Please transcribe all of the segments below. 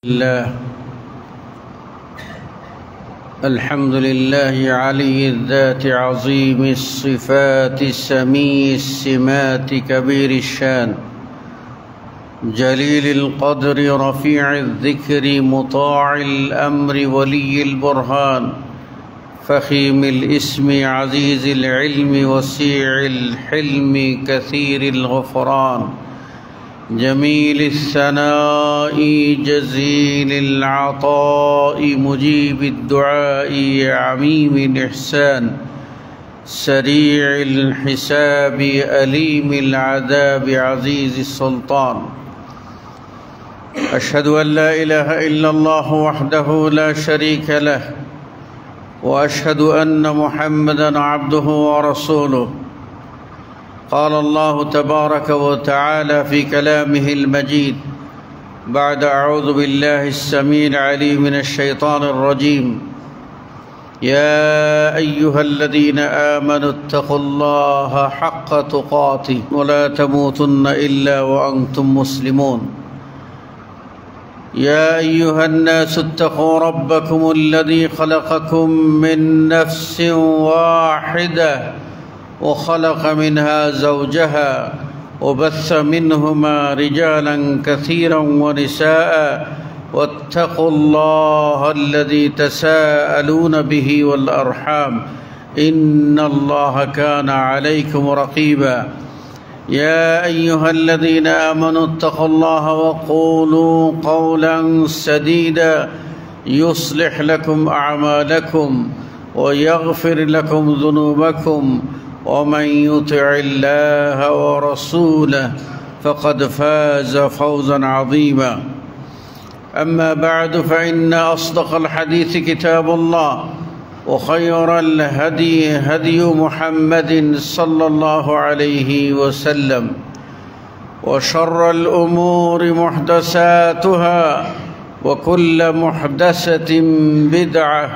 الله الحمد لله علي الذات عظيم الصفات سمي السمات كبير الشان جليل القدر رفيع الذكر مطاع الأمر ولي البرهان فخيم الاسم عزيز العلم وسيع الحلم كثير الغفران جميل الثناء جزيل العطاء مجيب الدعاء عميم الإحسان سريع الحساب أليم العذاب عزيز السلطان أشهد أن لا إله إلا الله وحده لا شريك له وأشهد أن محمدًا عبده ورسوله قال الله تبارك وتعالى في كلامه المجيد بعد أعوذ بالله السميع العليم من الشيطان الرجيم يا أيها الذين آمنوا اتقوا الله حق تقاته ولا تموتن إلا وأنتم مسلمون يا أيها الناس اتقوا ربكم الذي خلقكم من نفس واحدة وخلق منها زوجها وبث منهما رجالا كثيرا ونساء واتقوا الله الذي تساءلون به والأرحام إن الله كان عليكم رقيبا يا أيها الذين آمنوا اتقوا الله وقولوا قولا سديدا يصلح لكم أعمالكم ويغفر لكم ذنوبكم ومن يطع الله ورسوله فقد فاز فوزا عظيما أما بعد فإن أصدق الحديث كتاب الله وخير الهدي هدي محمد صلى الله عليه وسلم وشر الأمور محدثاتها وكل محدثة بدعة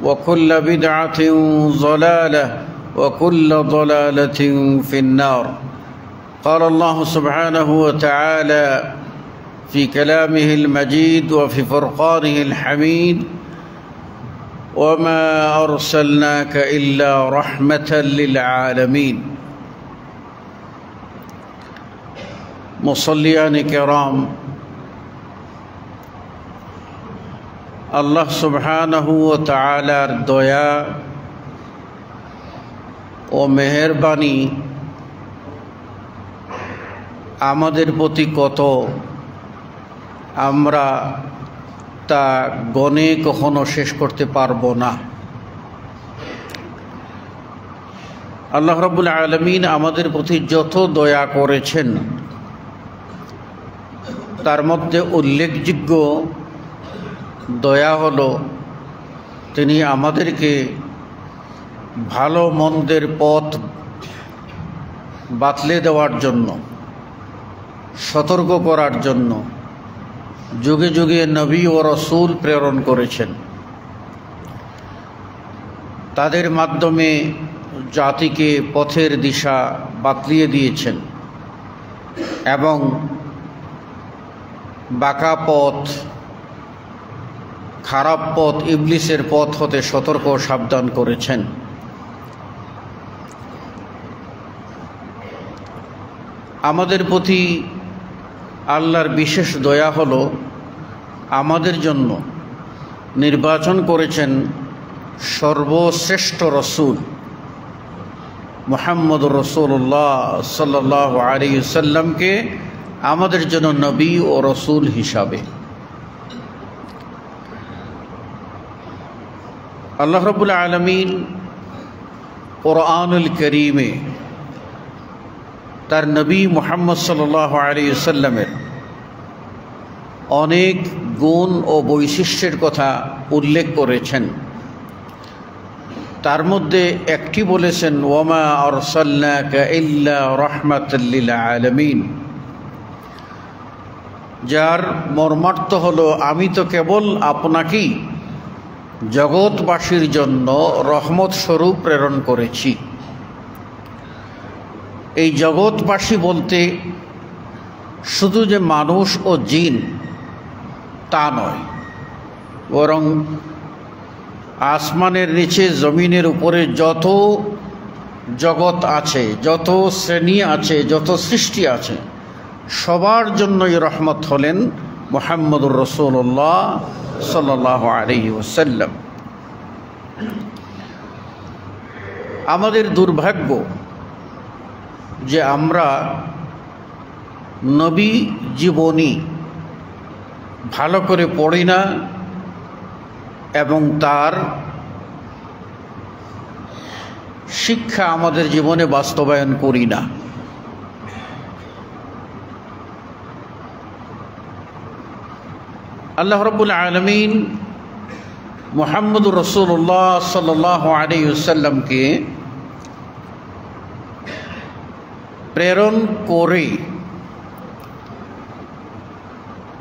وكل بدعة ضلالة وكل ضلالة في النار قال الله سبحانه وتعالى في كلامه المجيد وفي فرقانه الحميد وما أرسلناك إلا رحمة للعالمين মুসল্লিয়ান কিরাম আল্লাহ সুবহানাহু ওয়া তাআলার দয়া ও মেহেরবানি আমাদের প্রতি কত আমরা তা গণে কখনো শেষ করতে পারবো না। আল্লাহ রাব্বুল আলামিন আমাদের প্রতি যত দয়া করেছেন তার মধ্যে উল্লেখযোগ্য দয়া হলো তিনি আমাদেরকে ভালো মন্দের পথ বাতলে দেওয়ার জন্য, সতর্ক করার জন্য যুগে যুগে নবী ও রাসূল প্রেরণ করেছেন। তাদের মাধ্যমে জাতিকে পথের দিশা বাতলিয়ে দিয়েছেন এবং বাঁকা পথ, খারাপ পথ, ইবলিসের পথ হতে সতর্ক ও সাবধান করেছেন। আমাদের প্রতি আল্লাহর বিশেষ দয়া হলো আমাদের জন্য নির্বাচন করেছেন সর্বশ্রেষ্ঠ রসূল মুহাম্মদুর রাসূলুল্লাহ সাল্লাল্লাহু আলাইহি ওয়াসাল্লামকে আমাদের জন্য নবী ও রসূল হিসাবে। আল্লাহ রাব্বুল আলামিন কুরআনুল কারীমে তার নবী মুহাম্মদ সাল্লাল্লাহু আলাইহি ওয়াসাল্লামের অনেক গুণ ও বৈশিষ্ট্যের কথা উল্লেখ করেছেন। তার মধ্যে একটি বলেছেন ওয়ামা আরসালনাকা ইল্লা রাহমাতাল লিল আলামিন, যার মর্মার্থ হলো আমি তো কেবল আপনাকেই জগৎবাসীর জন্য রহমত স্বরূপ প্রেরণ করেছি। এই জগৎবাসী বলতে শুধু যে মানুষ ও জিন তা নয়, বরং আসমানের নিচে জমিনের উপরে যত জগৎ আছে, যত শ্রেণী আছে, যত সৃষ্টি আছে, সবার জন্যই রহমত হলেন মুহাম্মদুর রাসূলুল্লাহ সাল্লাল্লাহু আলাইহি ওয়াসাল্লাম। আমাদের দুর্ভাগ্য যে আমরা নবী জীবনী ভালো করে পড়ি না এবং তার শিক্ষা আমাদের জীবনে বাস্তবায়ন করি না। আল্লাহ রাব্বুল আলামিন মুহাম্মদুর রাসূলুল্লাহ সাল্লাল্লাহু আলাইহি ওয়াসাল্লামকে প্রেরণ করে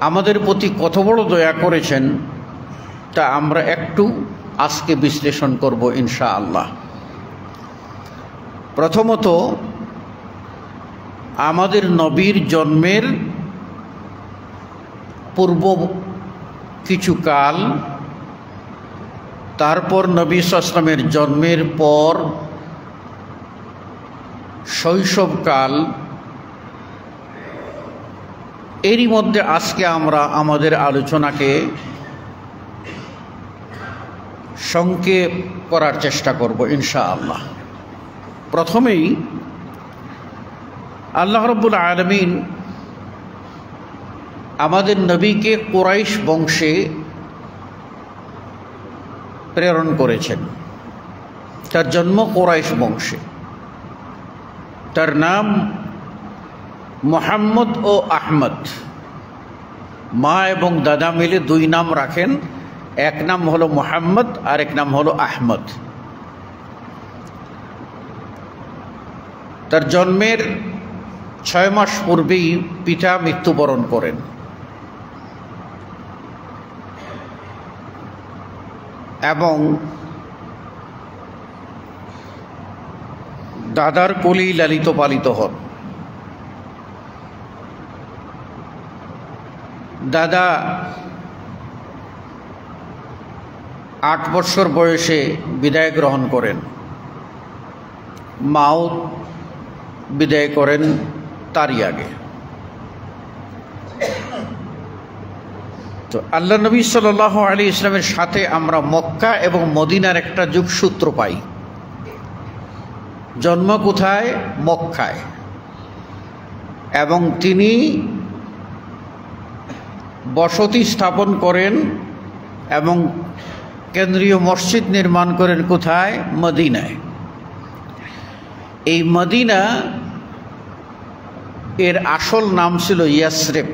আমাদের প্রতি কত বড় দয়া করেছেন তা আমরা একটু আজকে বিশ্লেষণ করব ইনশাআল্লাহ। প্রথমত, আমাদের নবীর জন্মের পূর্ব কিছু কাল, তারপর নবী সাল্লাল্লাহু আলাইহি ওয়াসাল্লামের জন্মের পর শৈশবকাল, এরই মধ্যে আজকে আমরা আমাদের আলোচনাকে সংক্ষেপ করার চেষ্টা করব ইনশাআল্লাহ। প্রথমেই আল্লাহ রাব্বুল আলামিন আমাদের নবীকে কুরাইশ বংশে প্রেরণ করেছেন। তার জন্ম কুরাইশ বংশে। তার নাম মুহাম্মদ ও আহমদ, মা এবং দাদা মিলে দুই নাম রাখেন। এক নাম হলো মুহাম্মদ আর এক নাম হলো আহমদ। তার জন্মের 6 মাস পূর্বেই পিতা মৃত্যুবরণ করেন এবং দাদার কোলেই লালিত পালিত হন। দাদা 8 বছর বয়সে বিদায় গ্রহণ করেন, মাও বিদায় করেন তারই আগে। তো আল্লাহ নবী সাল্লাল্লাহু আলাইহি ওয়াসাল্লামের সাথে আমরা মক্কা এবং মদিনার একটা যোগসূত্র পাই। জন্ম কোথায়? মক্কায়। এবং তিনি বসতি স্থাপন করেন এবং কেন্দ্রীয় মসজিদ নির্মাণ করেন কোথায়? মদিনায়। এই মদিনা এর আসল নাম ছিল ইয়াসরিব।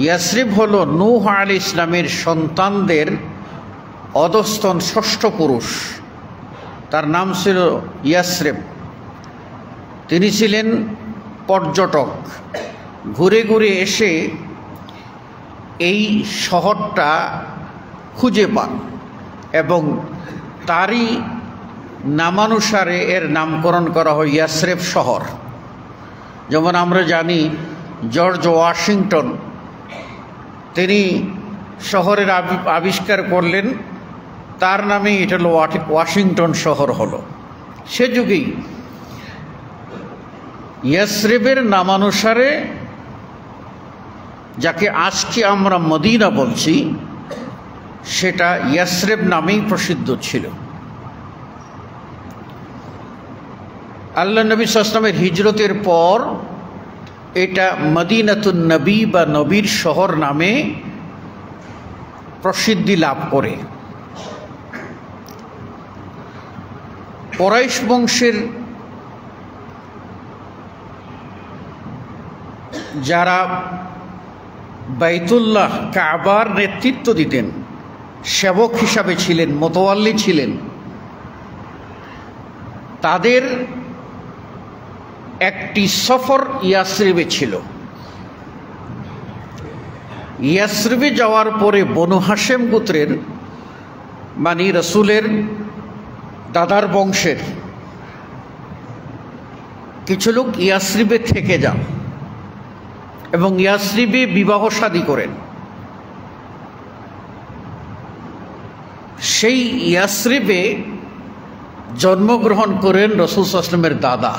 ইয়াসরিব হলো নূহ আলাইহিস সালামের সন্তানদের অধস্তন 6ষ্ঠ পুরুষ। তার নাম ছিল ইয়াসরিব। তিনি ছিলেন পর্যটক, ঘুরে ঘুরে এসে এই শহরটা খুঁজে পান এবং তারই নামানুসারে এর নামকরণ করা হয় ইয়াসরিব শহর। যেমন আমরা জানি জর্জ ওয়াশিংটন, তিনি শহরের আবিষ্কার করলেন, তার নামেই এটা হলো ওয়াশিংটন শহর হলো। সে যুগেই ইয়াসরিবের নামানুসারে যাকে আজকে আমরা মদিনা বলছি, সেটা ইয়াসরিব নামেই প্রসিদ্ধ ছিল। আল্লাহ নবী সাল্লাল্লাহু আলাইহি ওয়াসাল্লামের হিজরতের পর এটা মদিনাতুন নবী বা নবীর শহর নামে প্রসিদ্ধি লাভ করে। কুরাইশ বংশের যারা বাইতুল্লাহ কাবার নেতৃত্ব দিতেন, সেবক হিসাবে ছিলেন, মোতাওয়াল্লি ছিলেন, তাদের একটি সফর ইয়াসরিবে ছিল। ইয়াসরিবে যাওয়ার পরে বনু হাশেম গোত্রের, মানে রসুলের দাদার বংশের কিছু লোক ইয়াসরিবে থেকে যান। এবং ইয়াসরিবে বিবাহ শাদী করেন। সেই ইয়াসরিবে জন্মগ্রহণ করেন রাসূল সাল্লাল্লাহু আলাইহি ওয়াসাল্লামের দাদা।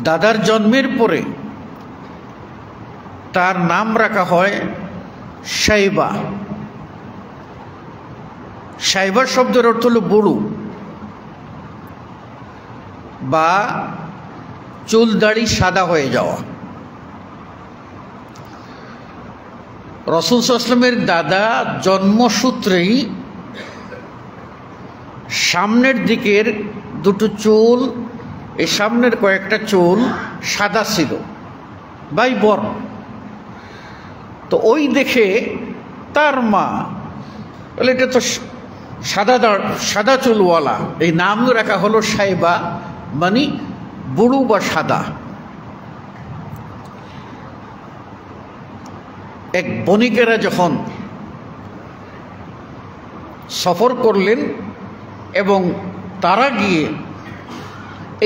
দাদার জন্মের পরে তার নাম রাখা হয় শাইবা। শাইবা শব্দের অর্থ হল বুড়ো বা চুল দাড়ি সাদা হয়ে যাওয়া। রাসূল সাল্লাল্লাহু আলাইহি ওয়াসাল্লামের দাদা জন্মসূত্রেই সামনের দিকের দুটো চুল, এই সামনের কয়েকটা চুল সাদা ছিল বাই বর্ণ। তো ওই দেখে তার মা বলে এটা তো সাদা চুলওয়ালা, এই নাম রাখা হলো শাইবা, মানে বুড়ো বা সাদা। এক বণিকেরা যখন সফর করলেন এবং তারা গিয়ে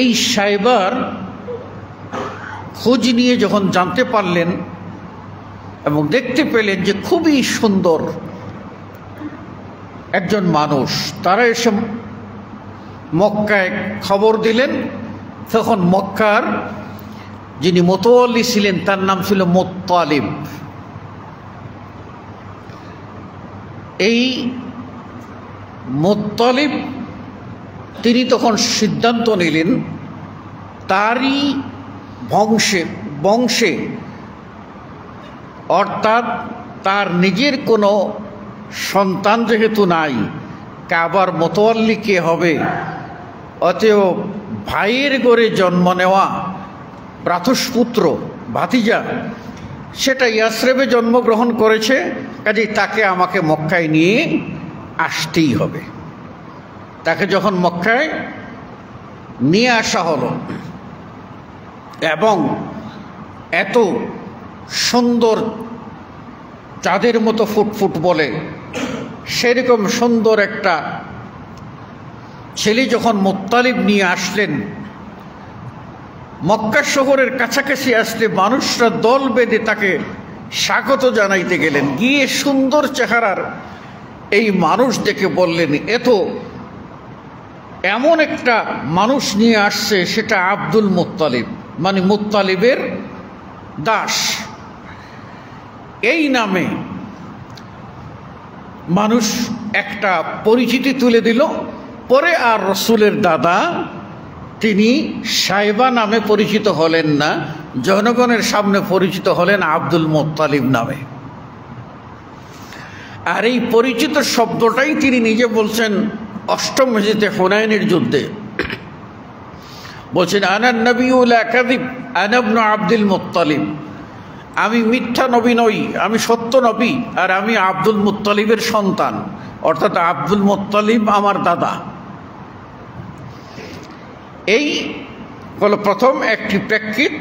এই শাইবার খোঁজ নিয়ে যখন জানতে পারলেন এবং দেখতে পেলেন যে খুবই সুন্দর একজন মানুষ, তারা এসে মক্কায় খবর দিলেন। তখন মক্কার যিনি মোতাওয়াল্লি ছিলেন তার নাম ছিল মুত্তালিব। এই মুত্তালিব তিনি তখন সিদ্ধান্ত নিলেন তারই বংশে অর্থাৎ তার নিজের কোনো সন্তান যেহেতু নাই, কাবার মোতাওয়াল্লি কে হবে, অতএব ভাইয়ের ঘরে জন্ম নেওয়া ভ্রাতুষ্পুত্র ভাতিজা সেটা ইয়াসরিবে জন্মগ্রহণ করেছে, কাজেই তাকে আমাকে মক্কায় নিয়ে আসতেই হবে। তাকে যখন মক্কায় নিয়ে আসা হলো এবং এত সুন্দর চাঁদের মতো ফুটফুট বলে সেরকম সুন্দর একটা ছেলে যখন মুত্তালিব নিয়ে আসলেন, মক্কা শহরের কাছাকাছি আসলে মানুষরা দল বেঁধে তাকে স্বাগত জানাইতে গেলেন। গিয়ে সুন্দর চেহারার এই মানুষ দেখে বললেন এমন একটা মানুষ নিয়ে আসছে, সেটা আব্দুল মুত্তালিব, মানে মুত্তালিবের দাস। এই নামে মানুষ একটা পরিচিতি তুলে দিল। পরে আর রসুলের দাদা তিনি শাইবা নামে পরিচিত হলেন না, জনগণের সামনে পরিচিত হলেন আব্দুল মুত্তালিব নামে। আর এই পরিচিত শব্দটাই তিনি নিজে বলছেন অষ্টম হিজরিতে হুনাইনের যুদ্ধে, বলছেন আনা নবিয়্যু লা কাযিব আনা ইবনু আব্দুল মুত্তালিব, আমি মিথ্যা নবী নই, আমি সত্য নবী, আর আমি আব্দুল মুত্তালিবের সন্তান, অর্থাৎ আব্দুল মুত্তালিব আমার দাদা। এই হলো প্রথম একটি প্রেক্ষিত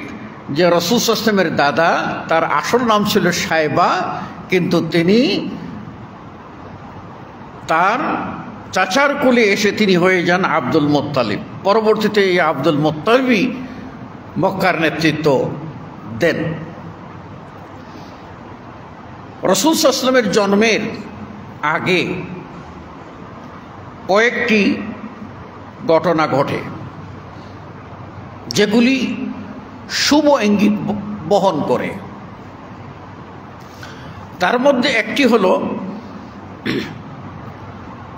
যে রাসূল সাল্লাল্লাহু আলাইহি ওয়াসাল্লামের দাদা, তার আসল নাম ছিল শাইবা, কিন্তু তিনি তার চাচার কোলে এসে তিনি হয়ে যান আব্দুল মুত্তালিব। পরবর্তীতে এই আব্দুল মুত্তালিবই মক্কার নেতৃত্ব দেন। রাসূল সাল্লাল্লাহু আলাইহি ওয়াসাল্লামের জন্মের আগে কয়েকটি ঘটনা ঘটে যেগুলি শুভ ইঙ্গিত বহন করে। তার মধ্যে একটি হলো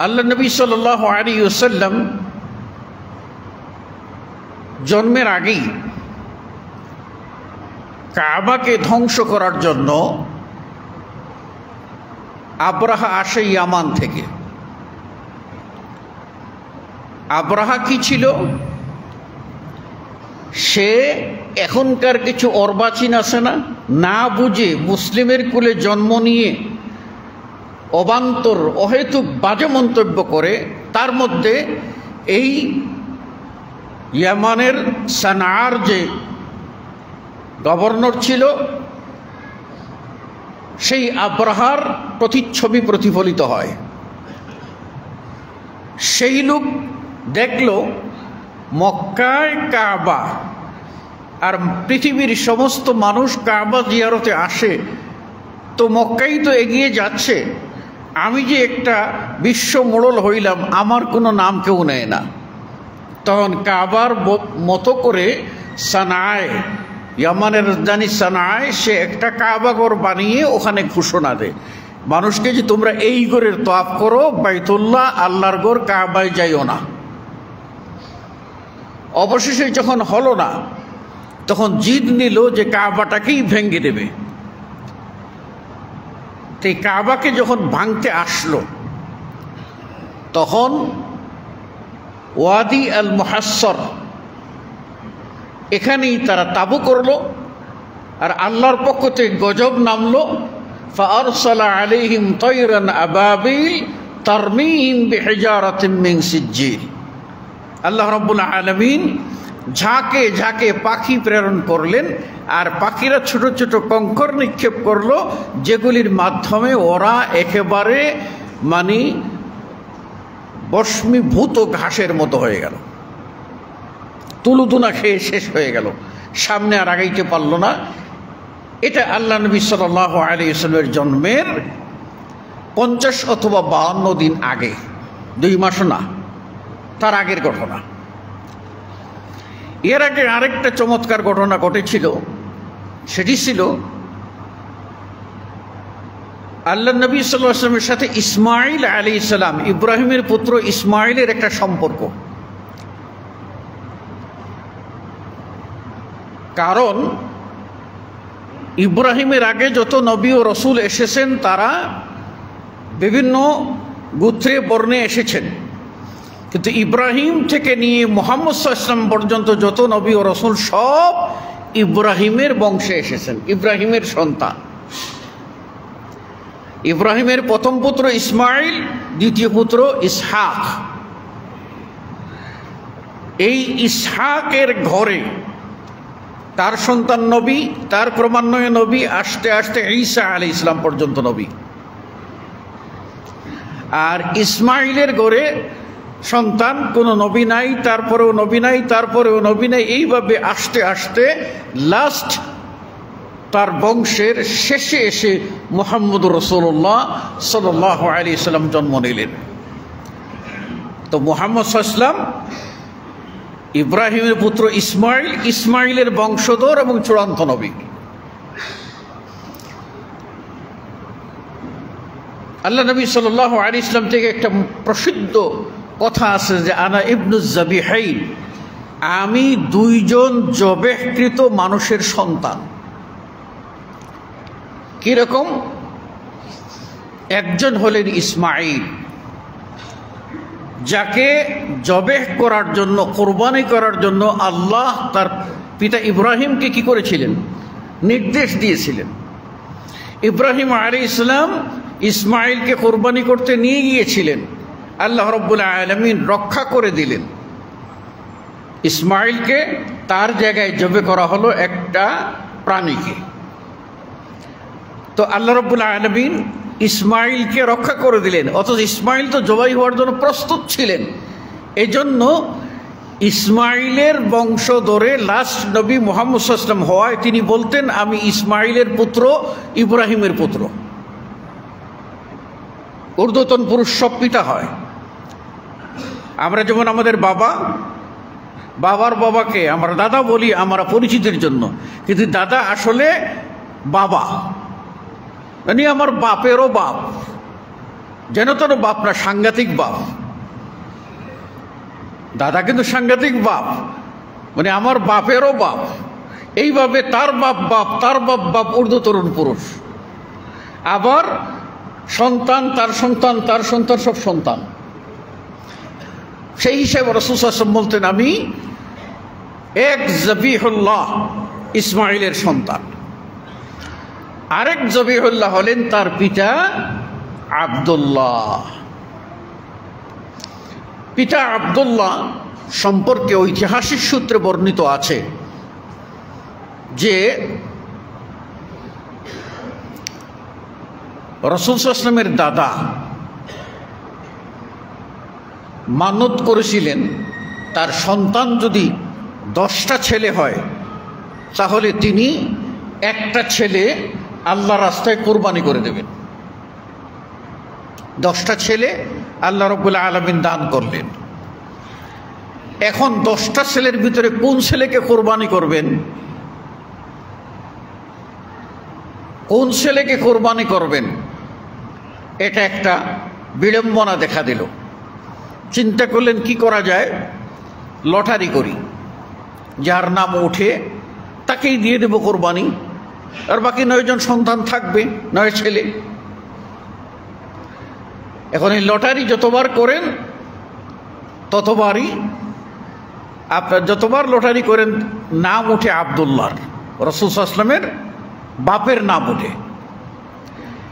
আল্লাহ নবী সাল্লাল্লাহু আলাইহি ওয়াসাল্লাম জন্মের আগেই কাবাকে ধ্বংস করার জন্য আবরাহা আসে ইয়ামান থেকে। আবরাহা কি ছিল? সে এখনকার কিছু অর্বাচীন আছে না, না বুঝে মুসলিমের কুলে জন্ম নিয়ে অবান্তর অহেতুক বাজে মন্তব্য করে। তার মধ্যে এই ইয়ামানের সানার যে গভর্নর ছিল, সেই আবরাহার প্রতিচ্ছবি প্রতিফলিত হয়। সেই লোক দেখল মক্কায় কাবা আর পৃথিবীর সমস্ত মানুষ কাবা জিয়ারতে আসে, তো মক্কাই তো এগিয়ে যাচ্ছে, আমি যে একটা বিশ্ব মোড়ল হইলাম, আমার কোনো নাম কেউ নেয় না। তখন কাবার মতো করে সানায়, ইয়ামানের রাজধানী সানায়, সে একটা কাবাঘর বানিয়ে ওখানে ঘোষণা দেয় মানুষকে যে তোমরা এই ঘরের তওয়াফ করো, বাইতুল্লাহ আল্লাহর ঘর, কাবায় যাইও না। অবশেষে যখন হলো না, তখন জিদ নিল যে কাবাটাকেই ভেঙে দেবে। এই কাবাকে যখন ভাঙতে আসলো, তখন ওয়াদি আল মুহাসসর এখানেই তারা তাবু করলো, আর আল্লাহর পক্ষ থেকে গজব নামলো। ফাআরসালা আলাইহিম তায়রান আবাবিল তারমিহিম বিহিজারাতিন মিন সিজ্জিল। আল্লাহ রাব্বুল আলামিন ঝাঁকে ঝাঁকে পাখি প্রেরণ করলেন, আর পাখিরা ছোট ছোট কঙ্কর নিক্ষেপ করলো, যেগুলির মাধ্যমে ওরা একেবারে বস্মীভূত ঘাসের মতো হয়ে গেল, তুলুতুনা খেয়ে শেষ হয়ে গেল, সামনে আর আগাইতে পারল না। এটা আল্লাহ নবী সাল্লাল্লাহু আলাইহি ওয়াসাল্লামের জন্মের 50 অথবা 52 দিন আগে, 2 মাসও না, তার আগের ঘটনা। এর আগে আরেকটা চমৎকার ঘটনা ঘটেছিল, সেটি ছিল আল্লাহ নবী সাল্লাল্লাহু আলাইহি ওয়াসাল্লামের সাথে ইসমাঈল আলাইহিস সালাম, ইব্রাহিমের পুত্র ইসমাঈলের একটা সম্পর্ক। কারণ ইব্রাহিমের আগে যত নবী ও রসুল এসেছেন, তারা বিভিন্ন গোত্রে বর্ণে এসেছেন, কিন্তু ইব্রাহিম থেকে নিয়ে মুহাম্মদ সাল্লাল্লাহু আলাইহি ওয়াসাল্লাম পর্যন্ত যত নবী ও রসুল সব ইব্রাহিমের বংশে এসেছেন, ইব্রাহিমের সন্তান। ইব্রাহিমের প্রথম পুত্র ইসমাঈল, দ্বিতীয় পুত্র ইসহাক। এই ইসহাকের ঘরে তার সন্তান নবী, তার ক্রমান্বয়ে নবী, আস্তে আস্তে ঈসা আলাইহিস সালাম পর্যন্ত নবী। আর ইসমাঈলের ঘরে সন্তান কোনো নবী নাই, তারপরেও নবী নাই, তারপরেও নবী নাই, এইভাবে আস্তে আস্তে লাস্ট তার বংশের শেষে এসে মুহাম্মদুর রাসূলুল্লাহ সাল্লাল্লাহু আলাইহি সাল্লাম জন্ম নিলেন। তো মুহাম্মদ সাল্লাল্লাহু আলাইহি সাল্লাম ইব্রাহিমের পুত্র ইসমাঈল, ইসমাঈলের বংশধর এবং চূড়ান্ত নবী। আল্লাহ নবী সাল্লাল্লাহু আলাইহি সাল্লাম থেকে একটা প্রসিদ্ধ কথা আছে যে আনা ইবনুজ যাবিহাইন, আমি 2 জন জবেহকৃত মানুষের সন্তান। কিরকম? একজন হলেন ইসমাঈল, যাকে জবেহ করার জন্য, কোরবানি করার জন্য আল্লাহ তার পিতা ইব্রাহিমকে কি করেছিলেন? নির্দেশ দিয়েছিলেন। ইব্রাহিম আলাইহিস সালাম ইসমাঈলকে কোরবানি করতে নিয়ে গিয়েছিলেন, আল্লাহ রাব্বুল আলামিন রক্ষা করে দিলেন। ইসমাঈলকে তার জায়গায় জবে করা হলো একটা প্রাণীকে। তো আল্লাহ রাব্বুল আলামিন ইসমাঈলকে রক্ষা করে দিলেন, অথচ ইসমাঈল তো জবাই হওয়ার জন্য প্রস্তুত ছিলেন। এজন্য ইসমাঈলের বংশ ধরে লাস্ট নবী মুহাম্মদ সাল্লাল্লাহু আলাইহি ওয়াসাল্লাম হওয়ায় তিনি বলতেন, আমি ইসমাঈলের পুত্র, ইব্রাহিমের পুত্র। ঊর্ধ্বতন পুরুষ সব পিতা হয়। আমরা যেমন আমাদের বাবার বাবাকে আমরা দাদা বলি আমরা পরিচিতির জন্য, কিন্তু দাদা আসলে বাবা, মানে আমার বাপেরও বাপ, যেন তোর বাপ না, সাংঘাতিক বাপ। দাদা কিন্তু সাংঘাতিক বাপ, মানে আমার বাপেরও বাপ। এইভাবে তার বাপ বাপ, তার বাপ বাপ, ঊর্ধ্বতন পুরুষ। আবার সন্তান, তার সন্তান, তার সন্তান, সব সন্তান। সেই হিসাবে রাসূল সাল্লাল্লাহু আলাইহি ওয়াসাল্লাম বলতেন, আমি এক জবিহুল্লাহ, ইসমাঈলের সন্তান। আরেক জবিহুল্লাহ হলেন তার পিতা আব্দুল্লাহ। পিতা আব্দুল্লাহ সম্পর্কে ঐতিহাসিক সূত্রে বর্ণিত আছে যে রাসূল সাল্লাল্লাহু আলাইহি ওয়াসাল্লামের দাদা মানত করেছিলেন, তার সন্তান যদি 10টা ছেলে হয় তাহলে তিনি একটা ছেলে আল্লাহ রাস্তায় কোরবানি করে দেবেন। 10টা ছেলে আল্লাহ রাব্বুল আলামিন দান করলেন। এখন 10টা ছেলের ভিতরে কোন ছেলেকে কোরবানি করবেন, কোন ছেলেকে কোরবানি করবেন, এটা একটা বিড়ম্বনা দেখা দিল। চিন্তা করলেন কি করা যায়, লটারি করি, যার নাম ওঠে তাকেই দিয়ে দেব কোরবানি, আর বাকি 9 জন সন্তান থাকবে, 9 ছেলে। এখন এই লটারি যতবার করেন ততবারই আপনার, যতবার লটারি করেন নাম ওঠে আব্দুল্লাহর, রাসূল সাল্লাল্লাহু আলাইহি ওয়াসাল্লামের বাপের নাম ওঠে।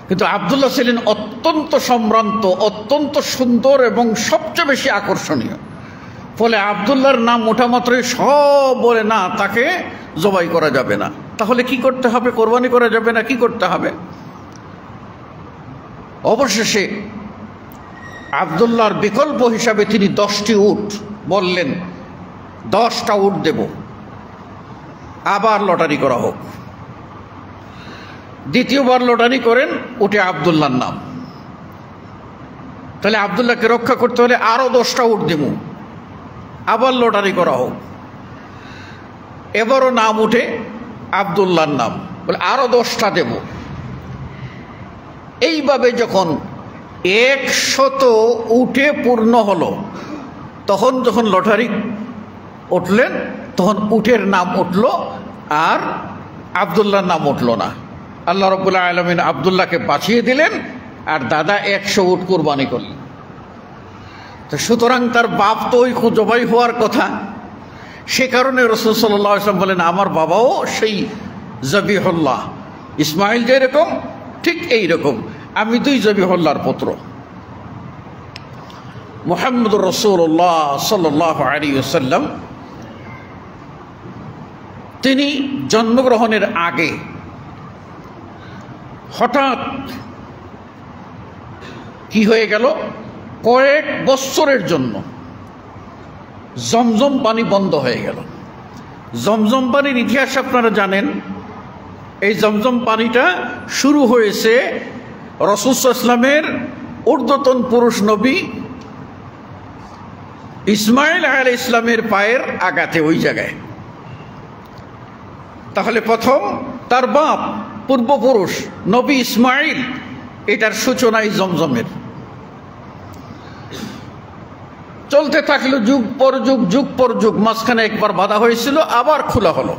কিন্তু আব্দুল্লাহ ছিলেন অত্যন্ত সম্ভ্রান্ত, অত্যন্ত সুন্দর এবং সবচেয়ে বেশি আকর্ষণীয়। ফলে আব্দুল্লাহর নাম ওঠা মাত্রই সব বলে না, তাকে জবাই করা যাবে না। তাহলে কি করতে হবে, কোরবানি করা যাবে না, কি করতে হবে? অবশেষে আব্দুল্লাহর বিকল্প হিসাবে তিনি 10টি উট বললেন, 10টা উট দেব, আবার লটারি করা হোক। দ্বিতীয়বার লটারি করেন, উঠে আব্দুল্লাহর নাম। তাহলে আব্দুল্লাহকে রক্ষা করতে হলে আরো 10টা উট দেব, আবার লটারি করা হোক। এবারও নাম উঠে আব্দুল্লাহর নাম, বলে আরো 10টা দেব। এইভাবে যখন 100 উঠে পূর্ণ হলো, তখন যখন লটারি উঠলেন তখন উটের নাম উঠল আর আব্দুল্লাহর নাম উঠল না। আল্লাহ রাব্বুল আলামিন আব্দুল্লাহকে বাঁচিয়ে দিলেন আর দাদা 100 উট কোরবানি করলেন। তো সুতরাং তার বাপ তো ওই জবাই হওয়ার কথা, সে কারণে রাসূল সাল্লাল্লাহু আলাইহি ওয়াসাল্লাম বলেন আমার বাবাও সেই জবিহুল্লাহ, ইসমাইল যেরকম ঠিক এই রকম, আমি 2 জবিহুল্লাহর পুত্র। মুহাম্মদুর রাসূলুল্লাহ সাল্লাল্লাহু আলাইহি ওয়াসাল্লাম তিনি জন্মগ্রহণের আগে হঠাৎ কি হয়ে গেল, কয়েক বছরের জন্য জমজম পানি বন্ধ হয়ে গেল। জমজম পানির ইতিহাস আপনারা জানেন। এই জমজম পানিটা শুরু হয়েছে রাসূল সাল্লাল্লাহু আলাইহি ওয়াসাল্লামের ঊর্ধ্বতন পুরুষ নবী ইসমাইল আলাইহিস সালামের পায়ের আঘাতে, ওই জায়গায়। তাহলে প্রথম তার বাপ পূর্বপুরুষ নবী ইসমাইল, এটার সূচনাই জমজমের। চলতে থাকলো যুগ পর যুগ, যুগ পর যুগ। মাঝখানে একবার বাধা হয়েছিল, আবার খোলা হলো।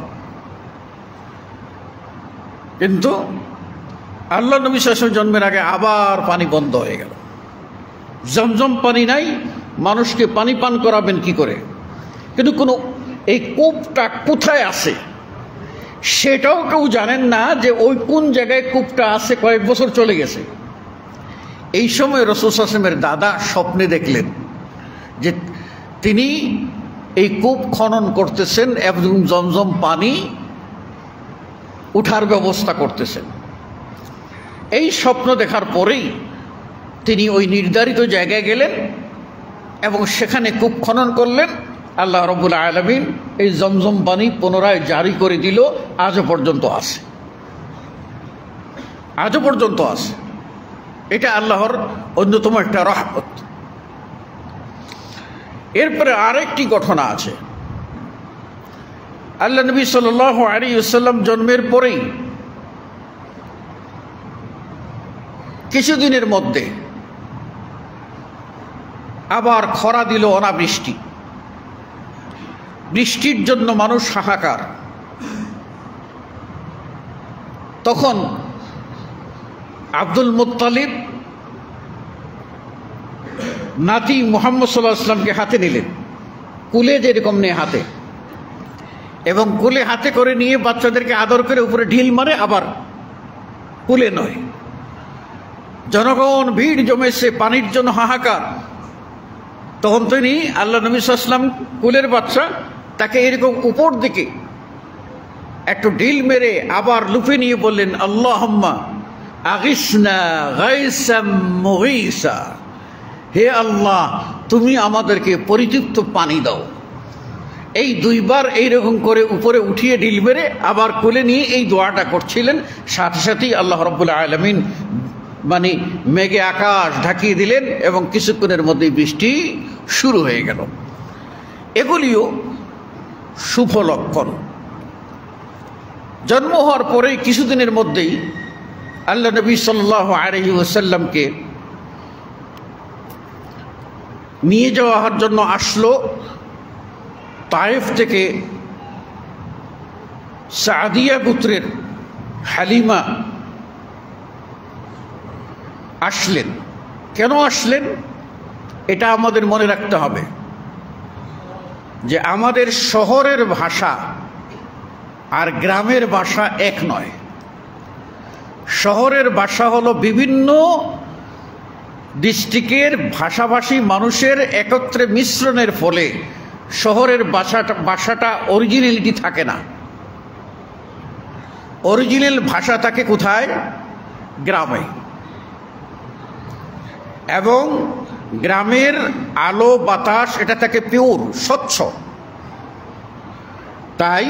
কিন্তু আল্লাহ নবী সাল্লাল্লাহু আলাইহি ওয়াসাল্লাম জন্মের আগে আবার পানি বন্ধ হয়ে গেল। জমজম পানি নাই, মানুষকে পানি পান করাবেন কি করে? কিন্তু কোনো এই কূপটা কোথায় আছে সেটাও কেউ জানেন না, যে ওই কোন জায়গায় কূপটা আছে। কয়েক বছর চলে গেছে। এই সময় রাসূল সাল্লাল্লাহু আলাইহি ওয়াসাল্লামের দাদা স্বপ্নে দেখলেন যে তিনি এই কূপ খনন করতেছেন এবং জমজম পানি উঠার ব্যবস্থা করতেছেন। এই স্বপ্ন দেখার পরেই তিনি ওই নির্ধারিত জায়গায় গেলেন এবং সেখানে কূপ খনন করলেন। আল্লাহ রাব্বুল আলামিন এই জমজম পানি পুনরায় জারি করে দিল, আজও পর্যন্ত আছে, আজও পর্যন্ত আছে। এটা আল্লাহর অন্যতম একটা রহমত। এরপরে আরেকটি ঘটনা আছে। আল্লাহ নবী সাল্লাল্লাহু আলাইহি ওয়াসাল্লাম জন্মের পরেই কিছুদিনের মধ্যে আবার খরা দিল, অনাবৃষ্টি। বৃষ্টির জন্য মানুষ হাহাকার। তখন আব্দুল মুত্তালিব নাতি মুহাম্মদ সাল্লাল্লাহু আলাইহি ওয়াসাল্লামকে হাতে নিলেন, কুলে যেরকম নেই হাতে, এবং কুলে হাতে করে নিয়ে বাচ্চাদেরকে আদর করে উপরে ঢিল মারে, আবার কুলে নয়। জনগণ ভিড় জমেছে, পানির জন্য হাহাকার। তখন তিনি আল্লাহ নবী সাল্লাল্লাহু আলাইহি ওয়াসাল্লাম কুলের বাচ্চা, তাকে এরকম উপর দিকে একটু ঢিল মেরে আবার লুফে নিয়ে বললেন, আল্লাহুম্মা আগিসনা গায়সাম মুগীসা, হে আল্লাহ তুমি আমাদেরকে পরিতৃপ্ত পানি দাও। এই দুইবার এইরকম করে উপরে উঠিয়ে ঢিল মেরে আবার কোলে নিয়ে এই দোয়াটা করছিলেন। সাথে সাথেই আল্লাহ রাব্বুল আলামিন মানে মেঘে আকাশ ঢাকিয়ে দিলেন এবং কিছুক্ষণের মধ্যেই বৃষ্টি শুরু হয়ে গেল। এগুলিও শুভ লক্ষণ। জন্ম হওয়ার পরেই কিছুদিনের মধ্যেই আল্লাহ নবী সাল্লাল্লাহু আলাইহি ওয়াসাল্লামকে নিয়ে যাওয়ার জন্য আসলো তায়েফ থেকে সাদিয়া গোত্রের হালিমা আসলেন। কেন আসলেন এটা আমাদের মনে রাখতে হবে যে আমাদের শহরের ভাষা আর গ্রামের ভাষা এক নয়। শহরের ভাষা হলো বিভিন্ন ডিস্ট্রিক্টের ভাষাভাষী মানুষের একত্রে মিশ্রণের ফলে শহরের ভাষাটা অরিজিনালিটি থাকে না। অরিজিনাল ভাষা থাকে কোথায়? গ্রামে। এবং গ্রামের আলো বাতাস এটা থাকে পিওর, স্বচ্ছ। তাই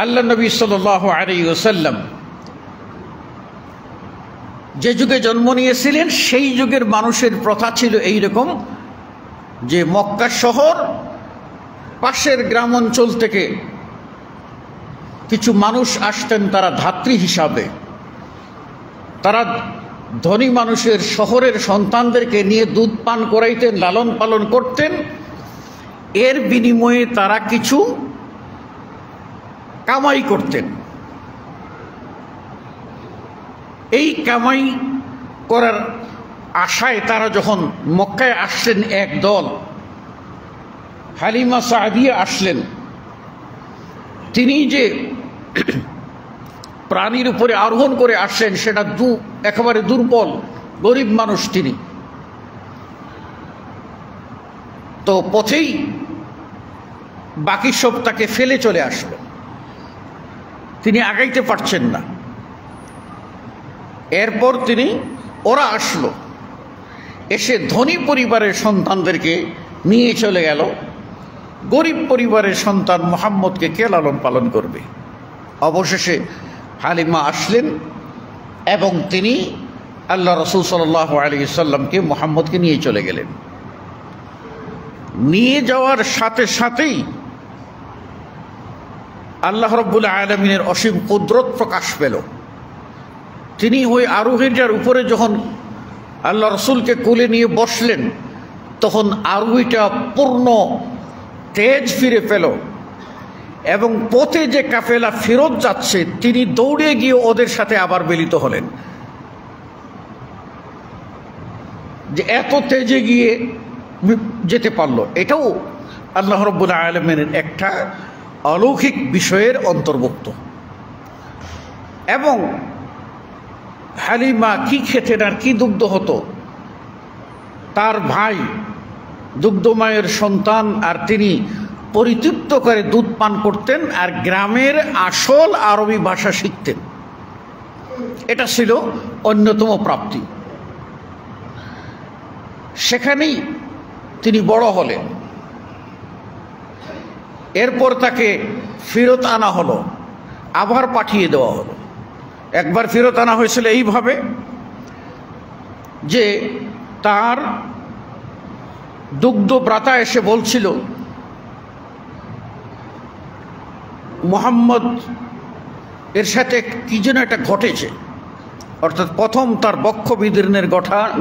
আল্লাহ নবী সাল্লাল্লাহু আলাইহি ওয়াসাল্লাম যে যুগে জন্ম নিয়েছিলেন সেই যুগের মানুষের প্রথা ছিল এইরকম যে মক্কা শহর পাশের গ্রাম অঞ্চল থেকে কিছু মানুষ আসতেন, তারা ধাত্রী হিসাবে। তারা ধনী মানুষের শহরের সন্তানদেরকে নিয়ে দুধ পান করাইতেন, লালন পালন করতেন। এর বিনিময়ে তারা কিছু কামাই করতেন। এই কামাই করার আশায় তারা যখন মক্কায় আসলেন, এক দল হালিমা সাদিয়া আসলেন। তিনি যে প্রাণীর উপরে আরোহণ করে আসলেন সেটা একেবারে দুর্বল গরিব মানুষ তিনি। তো পথেই বাকি সব তাকে ফেলে চলে আসলো, তিনি আগাইতে পারছেন না। এরপর ওরা আসলো, এসে ধনী পরিবারের সন্তানদেরকে নিয়ে চলে গেল। গরিব পরিবারের সন্তান মুহাম্মদকে কে লালন পালন করবে? অবশেষে হালিমা আসলেন এবং তিনি আল্লাহ রাসূল সাল্লাল্লাহু আলাইহি সাল্লামকে মুহাম্মদকে নিয়ে চলে গেলেন। নিয়ে যাওয়ার সাথে সাথেই আল্লাহ রাব্বুল আলামিনের অসীম কুদরত প্রকাশ পেল। তিনি ওই আরোহীটার উপরে যখন আল্লাহ রসুলকে কোলে নিয়ে বসলেন তখন আরোহীটা পূর্ণ তেজ ফিরে পেল এবং পথে যে কাফেলা ফেরত যাচ্ছে তিনি দৌড়ে গিয়ে ওদের সাথে আবার মিলিত হলেন। যে এত তেজে গিয়ে যেতে পারল, এটাও আল্লাহ রাব্বুল আলামিনের একটা অলৌকিক বিষয়ের অন্তর্ভুক্ত। এবং হালিমা কি খেতেন আর কি দুগ্ধ হতো, তার ভাই দুগ্ধময়ের সন্তান, আর তিনি পরিতৃপ্ত করে দুধ পান করতেন আর গ্রামের আসল আরবি ভাষা শিখতেন। এটা ছিল অন্যতম প্রাপ্তি। সেখানেই তিনি বড় হলেন। এরপর তাকে ফেরত আনা হলো, আবার পাঠিয়ে দেওয়া হলো। একবার ফেরত আনা হয়েছিল এইভাবে যে তার দুগ্ধ ব্রাতা এসে বলছিল মুহাম্মদ এর সাথে কি যেন একটা ঘটেছে, অর্থাৎ প্রথম তার বক্ষ বিদীর্ণের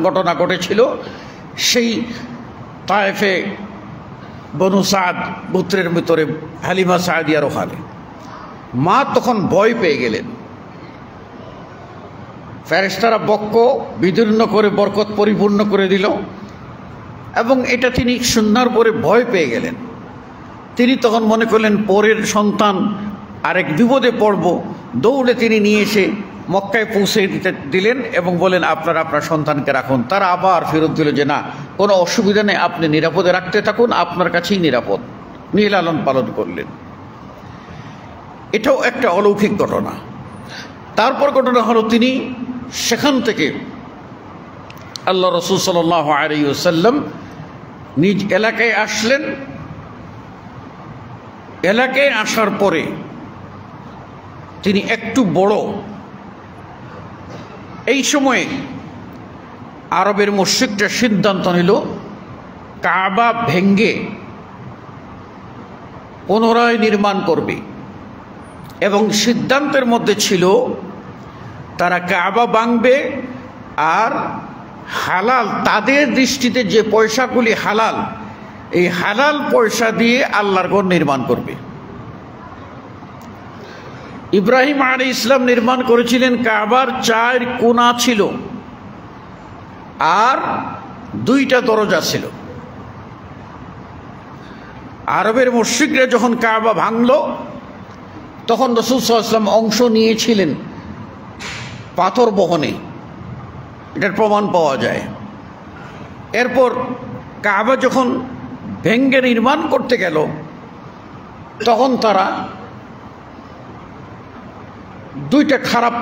ঘটনা ঘটেছিল সেই তায়েফে বনু সাদ গোত্রের ভিতরে হালিমা সাদিয়ার ওখানে। মা তখন ভয় পেয়ে গেলেন। ফেরেশতারা বক্ষ বিদীর্ণ করে বরকত পরিপূর্ণ করে দিল এবং এটা তিনি শোনার পরে ভয় পেয়ে গেলেন। তিনি তখন মনে করলেন পরের সন্তান আরেক বিপদে পড়ব। দৌড়ে তিনি নিয়ে এসে মক্কায় পৌঁছে দিলেন এবং বলেন আপনারা আপনার সন্তানকে রাখুন। তারা আবার ফেরত দিল যে না, কোনো অসুবিধা নেই, আপনি নিরাপদে রাখতে থাকুন, আপনার কাছেই নিরাপদ। নিয়ে লালন পালন করলেন। এটাও একটা অলৌকিক ঘটনা। তারপর ঘটনা হলো তিনি সেখান থেকে আল্লাহ রাসূল সাল্লাল্লাহু আলাইহি ওয়াসাল্লাম নিজ এলাকায় আসলেন এলাকায় আসার পরে তিনি একটু বড়। এই সময়ে আরবের মুশরিকরা সিদ্ধান্ত নিল কাবা ভেঙ্গে পুনরায় নির্মাণ করবে, এবং সিদ্ধান্তের মধ্যে ছিল তারা কাবা ভাঙবে আর হালাল, তাদের দৃষ্টিতে যে পয়সাগুলি হালাল, এই হালাল পয়সা দিয়ে আল্লাহর ঘর নির্মাণ করবে। ইব্রাহিম আলাইহিস সালাম নির্মাণ করেছিলেন, কাবার 4 কোণা ছিল আর 2টা দরজা ছিল। আরবের মুশরিকরা যখন কাবা ভাঙল তখন রাসূল সাল্লাল্লাহু আলাইহি ওয়াসাল্লাম অংশ নিয়েছিলেন পাথর বহনে, এটার প্রমাণ পাওয়া যায়। এরপর কাবা যখন ভেঙ্গে নির্মাণ করতে গেল তখন তারা 2টা খারাপ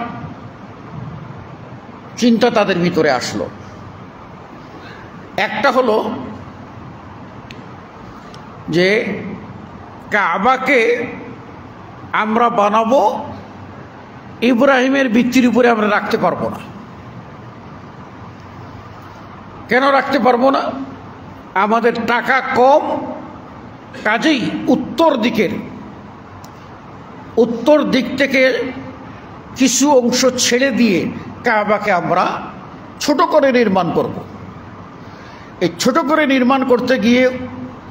চিন্তা তাদের ভিতরে আসলো। একটা হলো যে কাবাকে আমরা বানাবো, ইব্রাহিমের ভিত্তির উপরে আমরা রাখতে পারবো না। কেন রাখতে পারবো না? আমাদের টাকা কম, কাজেই উত্তর দিক থেকে কিছু অংশ ছেড়ে দিয়ে কাবাকে আমরা ছোট করে নির্মাণ করব। এই ছোট করে নির্মাণ করতে গিয়ে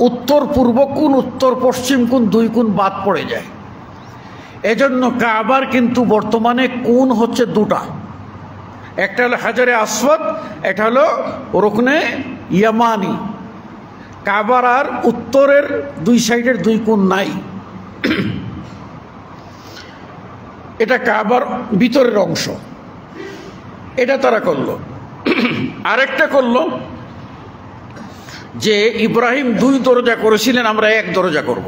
উত্তর পূর্ব কোণ, উত্তর পশ্চিম কোণ 2 কোণ বাদ পড়ে যায়। এজন্য কাবার কিন্তু বর্তমানে কোণ হচ্ছে 2টা, একটা হলো হাজারে আসওয়াদ, একটা হলো রুকনে ইয়ামানি। কাবার আর উত্তরের 2 সাইডের 2 কোণ নাই। এটা কাবার ভিতরের অংশ, এটা তারা করলো। আরেকটা করলো যে ইব্রাহিম 2 দরজা করেছিলেন, আমরা 1 দরজা করব।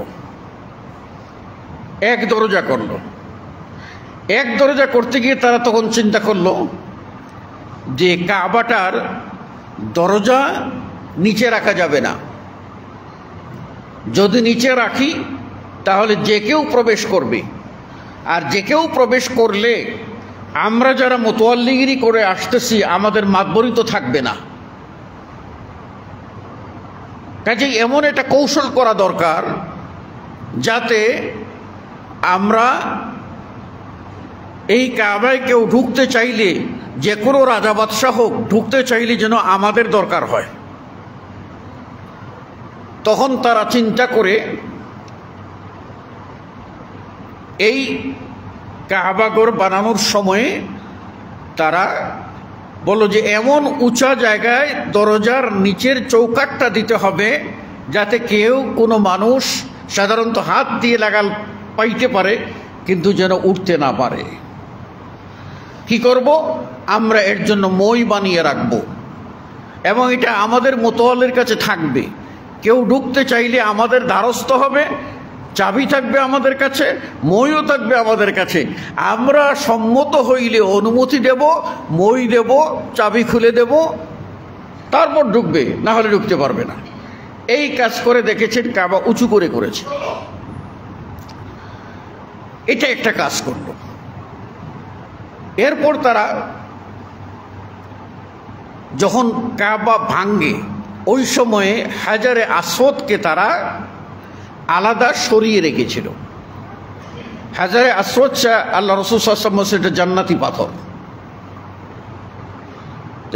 1 দরজা করলো। 1 দরজা করতে গিয়ে তারা তখন চিন্তা করলো যে কাবাটার দরজা নিচে রাখা যাবে না, যদি নিচে রাখি তাহলে যে কেউ প্রবেশ করবে, আর যে কেউ প্রবেশ করলে আমরা যারা মোতওয়াল্লিগিরি করে আসতেছি আমাদের মাতবরি তো থাকবে না। কাজেই এমন একটা কৌশল করা দরকার যাতে আমরা এই কাবায় কেউ ঢুকতে চাইলে, যে কোনো রাজা বাদশাহ হোক, ঢুকতে চাইলে যেন আমাদের দরকার হয়। তখন তারা চিন্তা করে এই কাবাঘর বানানোর সময়ে তারা বলল যে এমন উঁচা জায়গায় দরজার নিচের চৌকাঠটা দিতে হবে যাতে কেউ, কোনো মানুষ সাধারণত হাত দিয়ে পাইতে পারে কিন্তু যেন উঠতে না পারে। কি করব? আমরা এর জন্য মই বানিয়ে রাখব এবং এটা আমাদের মোতওয়াল্লির কাছে থাকবে। কেউ ঢুকতে চাইলে আমাদের দ্বারস্থ হবে, চাবি থাকবে আমাদের কাছে, মইও থাকবে আমাদের কাছে। আমরা সম্মত হইলে অনুমতি দেব, মই দেব, চাবি খুলে দেব, তারপর ঢুকবে, না হলে ঢুকতে পারবে না। এই কাজ করে দেখেছেন, কাবা উঁচু করে করেছে। এটা একটা কাজ করল। এরপর তারা যখন কাবা ভাঙ্গে ওই সময়ে হাজারে আসওয়াদকে তারা আলাদা সরিয়ে রেখেছিল। হাজারে আসওয়াদ আল্লাহ রাসূল সাল্লাল্লাহু আলাইহি ওয়াসাল্লাম এটা জান্নাতি পাথর,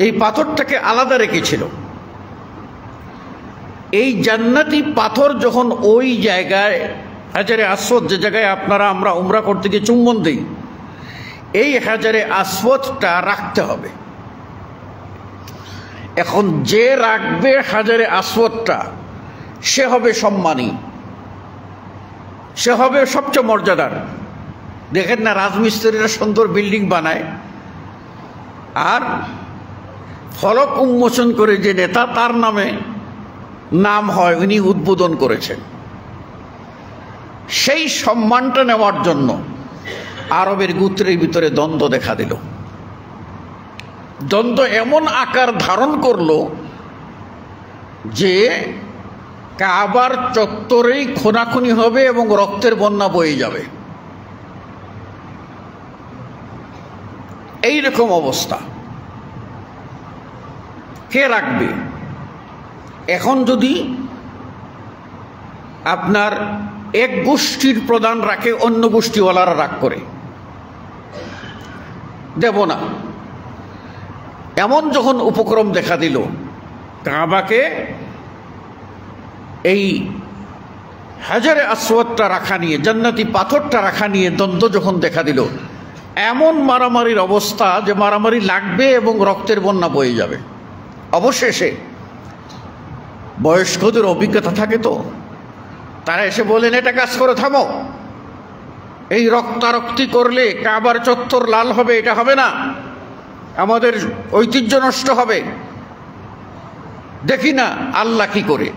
এই পাথরটাকে আলাদা রেখেছিল। এই জান্নাতি পাথর যখন ওই জায়গায়, হাজারে আসওয়াদ যে জায়গায় আমরা উমরা করতে গিয়ে চুম্বন দিই, এই হাজারে আসওয়াদটা রাখতে হবে। এখন যে রাখবে হাজারে আসওয়াদটা, সে হবে সম্মানী, সে হবে সবচেয়ে মর্যাদার। দেখেন না, রাজমিস্ত্রিরা সুন্দর বিল্ডিং বানায় আর ফলক উন্মোচন করে যে নেতা, তার নাম হয়, উনি উদ্বোধন করেছেন। সেই সম্মানটা নেওয়ার জন্য আরবের গোত্রের ভিতরে দ্বন্দ্ব দেখা দিল। দ্বন্দ্ব এমন আকার ধারণ করলো যে কাবার চত্বরেই খুনাখুনি হবে এবং রক্তের বন্যা বয়ে যাবে। এই রকম অবস্থা কে রাখবে? এখন যদি আপনার এক গোষ্ঠীর প্রধান রাখে, অন্য গোষ্ঠীওয়ালারা রাগ করে, দেব না। এমন যখন উপক্রম দেখা দিল, কাবাকে এই হাজারে আসওয়াদটা রাখা নিয়ে, জান্নাতি পাথরটা রাখা নিয়ে দ্বন্দ্ব যখন দেখা দিল, এমন মারামারির অবস্থা যে মারামারি লাগবে এবং রক্তের বন্যা বয়ে যাবে। অবশেষে বয়স্কদের অভিজ্ঞতা থাকে তো, তারা এসে বলেন, এটা কাজ করে থামো, এই রক্তারক্তি করলে কাবার চত্বর লাল হবে, এটা হবে না, আমাদের ঐতিহ্য নষ্ট হবে। দেখি না আল্লাহ কি করে,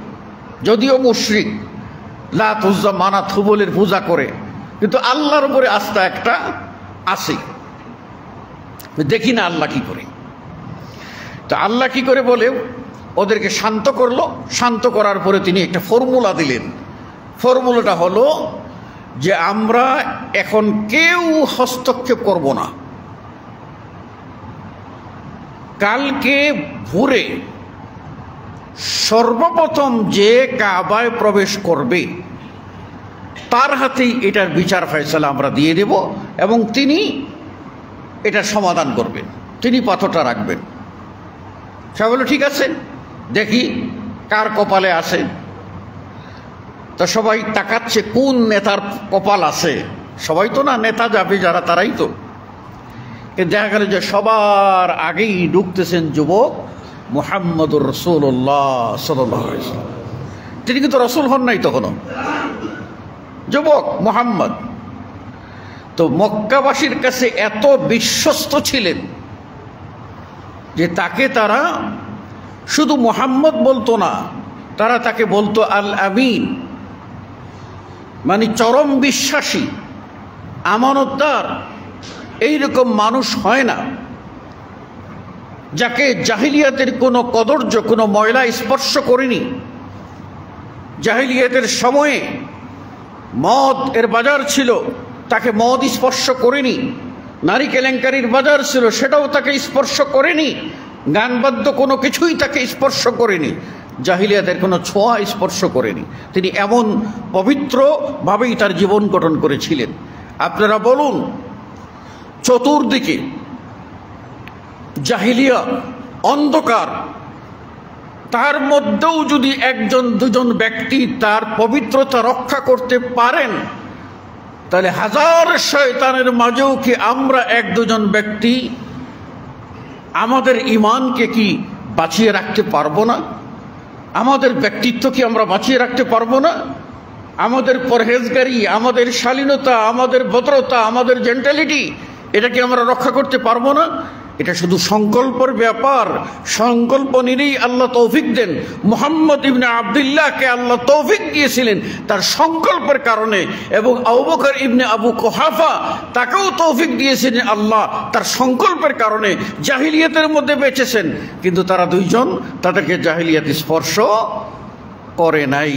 যদিও মুশরিক, লাত উজ্জা মানাত হুবলের পূজা করে, কিন্তু আল্লাহর উপরে আস্থা একটা আছে, দেখি না আল্লাহ কি করে। তো আল্লাহ কি করে বলে ওদেরকে শান্ত করলো। শান্ত করার পরে তিনি একটা ফর্মুলা দিলেন। ফর্মুলাটা হলো যে আমরা এখন কেউ হস্তক্ষেপ করব না। কালকে ভোরে সর্বপ্রথম যে কাবায় প্রবেশ করবে তার হাতেই এটার বিচার ফয়সালা আমরা দিয়ে দেব এবং তিনি এটা সমাধান করবেন, তিনি পাথরটা রাখবেন। সবাই বলল ঠিক আছে, দেখি কার কপালে আছে। তো সবাই তাকাচ্ছে কোন নেতার কপাল আছে। সবাই তো না, নেতা যাবে যারা তারাই তো। দেখা গেল যে সবার আগেই ঢুকতেছেন যুবক মুহাম্মদুর রাসূলুল্লাহ সাল্লাল্লাহু আলাইহি ওয়াসাল্লাম। তিনি কিন্তু রসুল হন নাই তখনও, যুবক মুহাম্মদ। তো মক্কাবাসীর কাছে এত বিশ্বস্ত ছিলেন যে তাকে তারা শুধু মুহাম্মদ বলতো না, তারা তাকে বলতো আল আমিন, মানে চরম বিশ্বাসী, আমানতদার। এইরকম মানুষ হয় না যাকে জাহিলিয়াতের কোনো কদর্য, কোনো ময়লা স্পর্শ করেনি। জাহিলিয়াতের সময়ে মদ এর বাজার ছিল, তাকে মদ স্পর্শ করেনি। নারী কেলেঙ্কারির বাজার ছিল, সেটাও তাকে স্পর্শ করেনি। গানবাদ্য কোনো কিছুই তাকে স্পর্শ করেনি। জাহিলিয়াতের কোনো ছোঁয়া স্পর্শ করেনি। তিনি এমন পবিত্রভাবেই তার জীবন গঠন করেছিলেন। আপনারা বলুন, চতুর্দিকে জাহিলিয়া, অন্ধকার, তার মধ্যেও যদি একজন দুজন ব্যক্তি তার পবিত্রতা রক্ষা করতে পারেন, তাহলে হাজার শয়তানের মাঝেও কি আমরা এক দুজন ব্যক্তি আমাদের ঈমানকে কি বাঁচিয়ে রাখতে পারবো না? আমাদের ব্যক্তিত্ব কি আমরা বাঁচিয়ে রাখতে পারবো না? আমাদের পরহেজগারি, আমাদের শালীনতা, আমাদের ভদ্রতা, আমাদের জেন্টালিটি, এটা কি আমরা রক্ষা করতে পারবো না? এটা শুধু সংকল্পের ব্যাপার। সংকল্প নিলেই আল্লাহ তৌফিক দেন। মুহাম্মদ ইবনে আব্দুল্লাহকে আল্লাহ তৌফিক দিয়েছিলেন তার সংকল্পের কারণে, এবং আবু বকর ইবনে আবু কুহাফা তাকেও তৌফিক দিয়েছিলেন আল্লাহ তার সংকল্পের কারণে। জাহিলিয়াতের মধ্যে বেঁচেছেন, কিন্তু তারা দুইজন, তাদেরকে জাহিলিয়াত স্পর্শ করে নাই।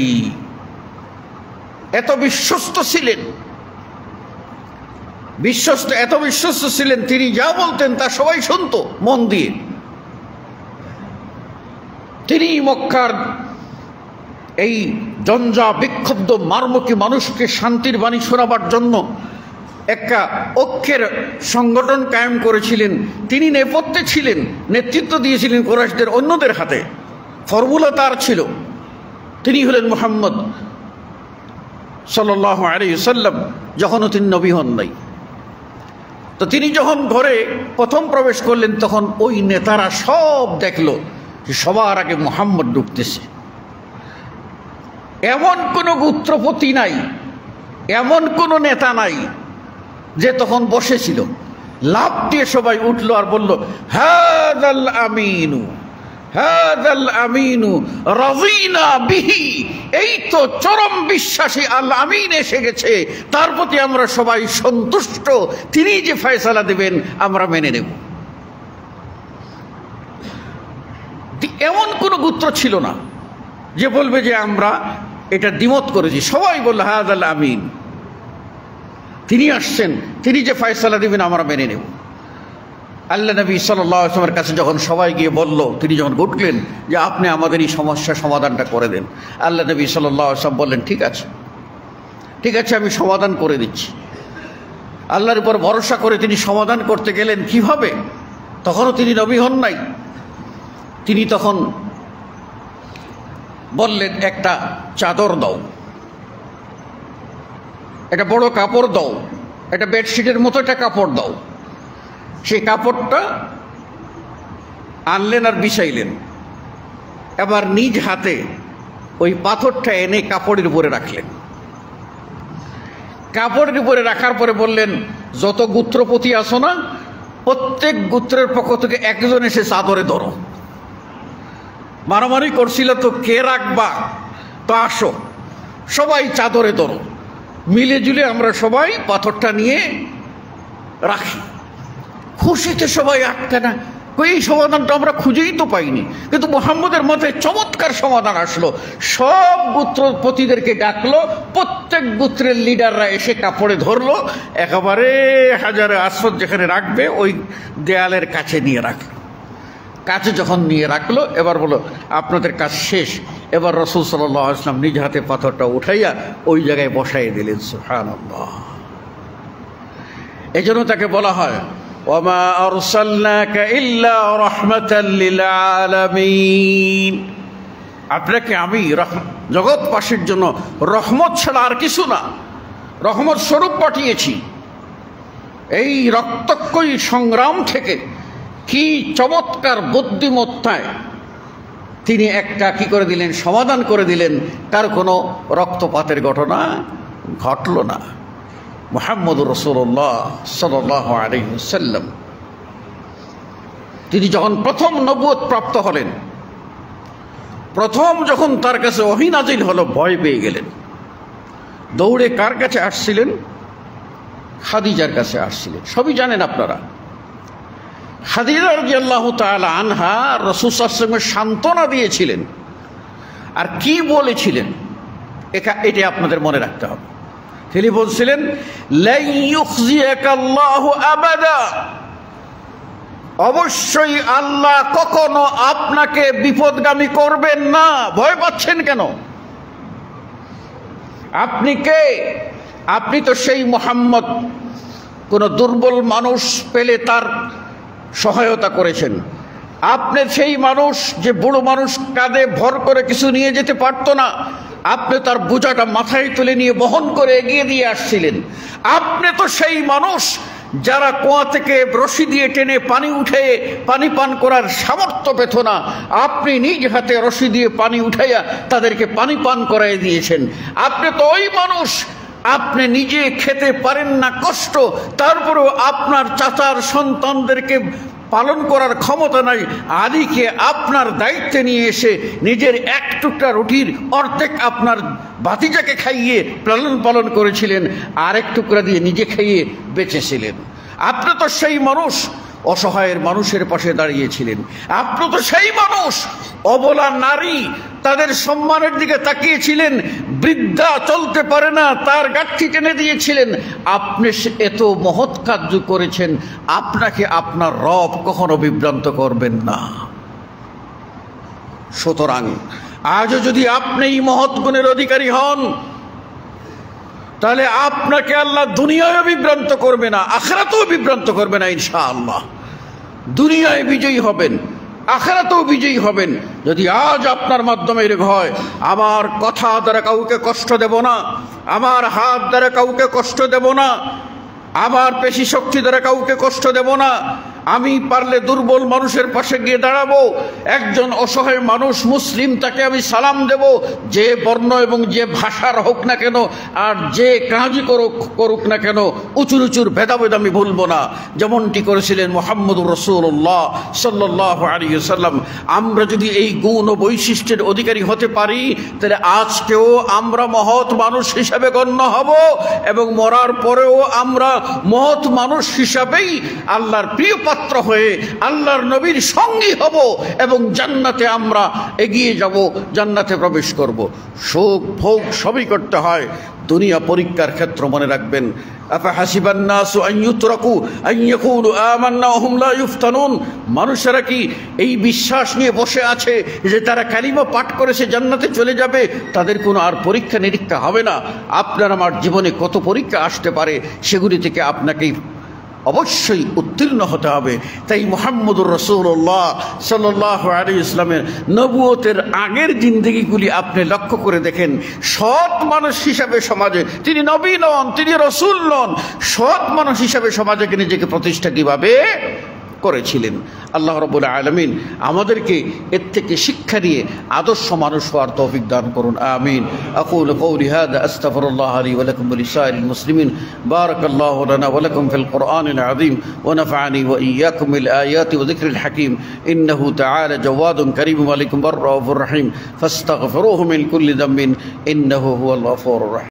এত বিশ্বস্ত ছিলেন, এত বিশ্বস্ত ছিলেন, তিনি যা বলতেন তা সবাই শুনতো মন দিয়ে। তিনি মক্কার এই জঞ্জা বিক্ষুব্ধ মারমুখী মানুষকে শান্তির বাণী শোনাবার জন্য একটা ঐক্যের সংগঠন কায়েম করেছিলেন। তিনি নেপথ্যে ছিলেন, নেতৃত্ব দিয়েছিলেন কুরাইশদের অন্যদের হাতে। ফর্মুলা তার ছিল। তিনি হলেন মুহাম্মদ সাল্লাল্লাহু আলাইহি ওয়াসাল্লাম, যখনও তিনি নবী হন নাই। তো তিনি যখন ঘরে প্রথম প্রবেশ করলেন, তখন ওই নেতারা সব দেখলো যে সবার আগে মুহাম্মদ ঢুকতেছে। এমন কোনো গোত্রপতি নাই, এমন কোনো নেতা নাই যে তখন বসেছিল। লাফ দিয়ে সবাই উঠলো আর বলল, হাযাল আমিনু, হাযাল আমিনু রাযিনা বিহি। এই তো চরম বিশ্বাসী আল আমিন এসে গেছে, তার প্রতি আমরা সবাই সন্তুষ্ট, তিনি যে ফয়সালা দেবেন আমরা মেনে নেব। এমন কোনো গোত্র ছিল না যে বলবে যে আমরা এটা দ্বিমত করেছি। সবাই বলল হাযাল আমিন, তিনি আসছেন, তিনি যে ফয়সালা দিবেন আমরা মেনে নেব। আল্লাহ নবী সাল্লাল্লাহু আলাইহি ওয়াসাল্লামের কাছে যখন সবাই গিয়ে বলল, তিনি যখন উঠলেন যে আপনি আমাদের এই সমস্যার সমাধানটা করে দেন, আল্লাহ নবী সাল্লাল্লাহু আলাইহি ওয়াসাল্লাম বললেন ঠিক আছে, ঠিক আছে, আমি সমাধান করে দিচ্ছি। আল্লাহর উপর ভরসা করে তিনি সমাধান করতে গেলেন। কিভাবে? তখনও তিনি নবী হন নাই। তিনি তখন বললেন একটা চাদর দাও, একটা বড় কাপড় দাও, একটা বেডশিটের মতো একটা কাপড় দাও। সেই কাপড়টা আনলেন আর বিছাইলেন। এবার নিজ হাতে ওই পাথরটা এনে কাপড়ের উপরে রাখলেন। কাপড়ের উপরে রাখার পরে বললেন, যত গোত্রপতি আছো না, প্রত্যেক গোত্রের পক্ষ থেকে একজন এসে চাদরে ধরো। মারামারি করছিল তো কে রাখবা, তো আসো সবাই চাদরে ধরো, মিলে জুলে আমরা সবাই পাথরটা নিয়ে রাখি। খুশিতে সবাই আটকে না, এই সমাধানটা আমরা খুঁজেই তো পাইনি, কিন্তু মুহাম্মদের মাথায় চমৎকার সমাধান আসলো। সব গোত্রপতিদেরকে ডাকলো, প্রত্যেক গোত্রের লিডাররা এসে কাপড়ে ধরলো, একেবারে হাজারে আসফদ যেখানে রাখবে ওই দেয়ালের কাছে নিয়ে রাখলো। কাছে যখন নিয়ে রাখলো, এবার বলো আপনাদের কাজ শেষ। এবার রাসূল সাল্লাল্লাহু আলাইহি ওয়াসাল্লাম নিজ হাতে পাথরটা উঠাইয়া ওই জায়গায় বসাইয়ে দিলেন। সুবহানাল্লাহ। এজন্য তাকে বলা হয় ওয়ামা আরসালনাকা ইল্লা রাহমাতাল লিল আলামিন, আপনাকে আমি জগৎবাসীর জন্য রহমত ছাড়া আর কিছু না, রহমত স্বরূপ পাঠিয়েছি। এই রক্তক্ষয়ী সংগ্রাম থেকে কি চমৎকার বুদ্ধিমত্তায় তিনি একটা কি করে দিলেন, সমাধান করে দিলেন। তার কোনো রক্তপাতের ঘটনা ঘটল না। মুহাম্মদুর রাসূলুল্লাহ সাল্লাল্লাহু আলাইহি ওয়াসাল্লাম তিনি যখন প্রথম নবুয়ত প্রাপ্ত হলেন, প্রথম যখন তার কাছে ওহী নাজিল হলো, ভয় পেয়ে গেলেন। দৌড়ে কার কাছে আসছিলেন? খাদিজার কাছে আসছিলেন। সবই জানেন আপনারা। খাদিজা রাদিয়াল্লাহু তাআলা আনহা রাসূল সাল্লাল্লাহু আলাইহি ওয়াসাল্লামকে সান্ত্বনা দিয়েছিলেন। আর কি বলেছিলেন এটা আপনাদের মনে রাখতে হবে। তিনি বলছিলেন লা ইউখজিয়াকাল্লাহু আবাদা, অবশ্যই আল্লাহ কখনো আপনাকে বিপদগামী করবেন না। ভয় পাচ্ছেন কেন? আপনি কে? আপনি তো সেই মুহাম্মদ, কোন দুর্বল মানুষ পেলে তার সহায়তা করেছেন। আপনি সেই মানুষ যে বুড়ো মানুষ কাঁধে ভর করে কিছু নিয়ে যেতে পারতো না, আপনি তার বোঝাটা মাথায় তুলে নিয়ে বহন করে এগিয়ে দিয়ে আসছিলেন। আপনি তো সেই মানুষ যারা কুয়া থেকে রশি দিয়ে টেনে পানি উঠে পানি পান করার সামর্থ্য পেত না, আপনি নিজ হাতে রশি দিয়ে পানি উঠাইয়া তাদেরকে পানি পান করাই দিয়েছেন। আপনি তো ওই মানুষ, আপনি নিজে খেতে পারেন না কষ্ট, তারপরেও আপনার চাচার সন্তানদেরকে পালন করার ক্ষমতা নাই, আলীকে আপনার দায়িত্বে নিয়ে এসে নিজের এক টুকরা রুটির অর্ধেক আপনার ভাতিজাকে খাইয়ে লালন পালন করেছিলেন, আরেক টুকরা দিয়ে নিজে খাইয়ে বেঁচেছিলেন। আপনি তো সেই মানুষ অসহায়ের মানুষের পাশে দাঁড়িয়েছিলেন। আপনি তো সেই মানুষ অবলা নারী তাদের সম্মানের দিকে তাকিয়েছিলেন, বৃদ্ধা চলতে পারে না তার গাঁঠি টেনে দিয়েছিলেন। আপনি এত মহৎ কার্য করেছেন, আপনাকে আপনার রব কখনো বিভ্রান্ত করবেন না। সুতরাং আজও যদি আপনি এই মহৎ গুণের অধিকারী হন, তাহলে আপনাকে আল্লাহ দুনিয়ায় বিভ্রান্ত করবে না, আখিরাতেও বিভ্রান্ত করবে না ইনশাআল্লাহ। দুনিয়ায় বিজয়ী হবেন, আখিরাতেও বিজয়ী হবেন। যদি আজ আপনার মাধ্যমে এরকম হয়, আমার কথা দ্বারা কাউকে কষ্ট দেব না, আমার হাত দ্বারা কাউকে কষ্ট দেব না, আমার পেশি শক্তি দ্বারা কাউকে কষ্ট দেব না, আমি পারলে দুর্বল মানুষের পাশে গিয়ে দাঁড়াবো, একজন অসহায় মানুষ মুসলিম তাকে আমি সালাম দেব, যে বর্ণ এবং যে ভাষার হোক না কেন, আর যে কাজই করুক না কেন, উঁচুর উঁচুর ভেদাভেদ আমি ভুলবো না, যেমনটি করেছিলেন মুহাম্মদুর রাসূলুল্লাহ সাল্লাল্লাহু আলাইহি ওয়াসাল্লাম। আমরা যদি এই গুণ ও বৈশিষ্ট্যের অধিকারী হতে পারি, তাহলে আজকেও আমরা মহৎ মানুষ হিসাবে গণ্য হব, এবং মরার পরেও আমরা মহৎ মানুষ হিসাবেই আল্লাহর প্রিয় পাত্র হয়ে আল্লাহর নবীর সঙ্গী হব এবং জান্নাতে আমরা এগিয়ে যাব, জান্নাতে প্রবেশ করব। সুখ ভোগ সবই করতে হয়, দুনিয়া পরীক্ষার ক্ষেত্র মনে রাখবেন। আফাহাসিবান নাসু আন ইউতরাকু আন ইয়াকুলু আমান্না ওয়া হুম লা ইফতানুন, মানুষেরা কি এই বিশ্বাস নিয়ে বসে আছে যে তারা কালিমা পাঠ করেছে জান্নাতে চলে যাবে, তাদের কোনো আর পরীক্ষা নিরীক্ষা হবে না? আপনার আমার জীবনে কত পরীক্ষা আসতে পারে, সেগুলি থেকে আপনাকেই অবশ্যই উত্তীর্ণ হতে হবে। তাই মুহাম্মদুর রাসূলুল্লাহ সাল্লাল্লাহু আলাইহি ইসলামের নবুয়তের আগের জিন্দেগিগুলি আপনি লক্ষ্য করে দেখেন। সৎ মানুষ হিসাবে সমাজে তিনি নবী নন, তিনি রসুল নন, সৎ মানুষ হিসাবে সমাজে নিজেকে প্রতিষ্ঠা কিভাবে করেছিলেন। আল্লাহ রাব্বুল আলামিন আমাদেরকে এর থেকে শিক্ষা নিয়ে আদর্শ মানুষ হওয়ার তৌফিক দান করুন, আমিন। আকুলু কওলি হাযা আস্তাগফিরুল্লাহ লি ওয়া লাকুম ওয়া লিসাইরিল মুসলিমিন। বারাকাল্লাহু লানা ওয়া লাকুম ফিল কুরআনিল আযীম ওয়া নাফা'নি ওয়া ইয়্যাকুম বিল আয়াতি ওয়া যিকরিল হাকীম। ইন্নাহু তাআলা জাওয়াদুন কারীমুন ওয়া আলাইকুম রাউফুর রহিম ফাস্তাগফিরুহু মিন কুল্লি যামবিন ইন্নাহু হুয়াল গফুরুর রহিম।